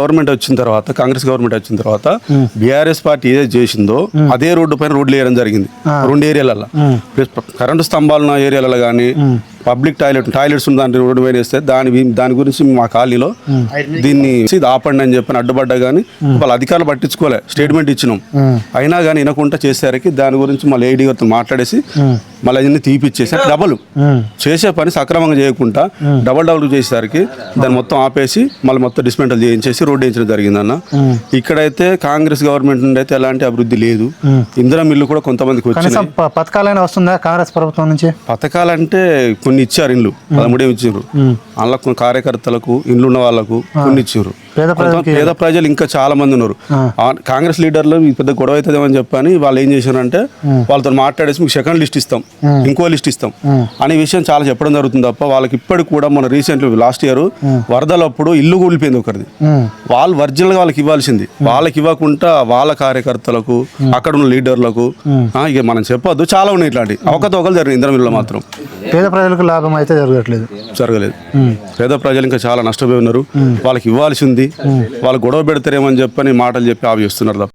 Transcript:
Government వచ్చిన తర్వాత, Congress government వచ్చిన తర్వాత బీఆర్ఎస్ పార్టీ ఏదైతే చేసిందో అదే రోడ్డు పైన రోడ్లు వేయడం జరిగింది. 2 ఏరియాలలో కరెంటు స్తంభాలున్న ఏరియాలలో కానీ పబ్లిక్ టాయిలెట్స్ ఉన్న దాంట్లో రోడ్డు పైన వేస్తే దాని గురించి మా కాలనీలో దీన్ని ఆపండి అని చెప్పని అడ్డుపడ్డా కానీ వాళ్ళ అధికారులు పట్టించుకోలే. స్టేట్మెంట్ ఇచ్చినాం, అయినా కానీ వినకుండా చేసేసరికి దాని గురించి మళ్ళీ ఏడీ గారితో మాట్లాడేసి మళ్ళీ అన్ని తీపిచ్చేసి డబల్ చేసే పని సక్రమంగా చేయకుండా డబల్ చేసేసరికి దాన్ని మొత్తం ఆపేసి మళ్ళీ మొత్తం డిస్మెంటల్ చేయించేసి రోడ్డు వేయించడం జరిగిందన్న. ఇక్కడైతే కాంగ్రెస్ గవర్నమెంట్ నుండి అయితే ఎలాంటి అభివృద్ధి లేదు. ఇందిరా మిల్లు కూడా కొంతమందికి వచ్చింది. పథకాలైనా వస్తుందా కాంగ్రెస్ ప్రభుత్వం నుంచి? పథకాలంటే కొన్ని ఇచ్చారు, ఇండ్లు 13 ఇచ్చారు. అందులో కార్యకర్తలకు, ఇండ్లు ఉన్న వాళ్ళకు కొన్ని ఇచ్చారు. పేద ప్రజలు ఇంకా చాలా మంది ఉన్నారు. కాంగ్రెస్ లీడర్లు పెద్ద గొడవ అవుతుందేమని చెప్పని వాళ్ళు ఏం చేశారంటే వాళ్ళతో మాట్లాడేసి మీకు సెకండ్ లిస్ట్ ఇస్తాం, ఇంకో లిస్ట్ ఇస్తాం అనే విషయం చాలా చెప్పడం జరుగుతుంది తప్ప వాళ్ళకి ఇప్పటికి కూడా మన రీసెంట్లీ లాస్ట్ ఇయర్ వరదలప్పుడు ఇల్లు కూలిపోయింది ఒకరిది. వాళ్ళు ఒరిజినల్ గా వాళ్ళకి ఇవ్వాల్సింది వాళ్ళకి ఇవ్వకుండా వాళ్ళ కార్యకర్తలకు, అక్కడ ఉన్న లీడర్లకు ఇక మనం చెప్పొద్దు, చాలా ఉన్నాయి ఇట్లాంటి అవకతవకలు జరిగింది. ఇందిరా మిల్లులో మాత్రం పేద ప్రజలకు లాభం అయితే జరగలేదు. పేద ప్రజలు ఇంకా చాలా నష్టపోయి ఉన్నారు. వాళ్ళకి ఇవ్వాల్సింది వాళ్ళు గొడవ పెడతారేమని చెప్పని మాటలు చెప్పి ఆపేస్తున్నారు తప్ప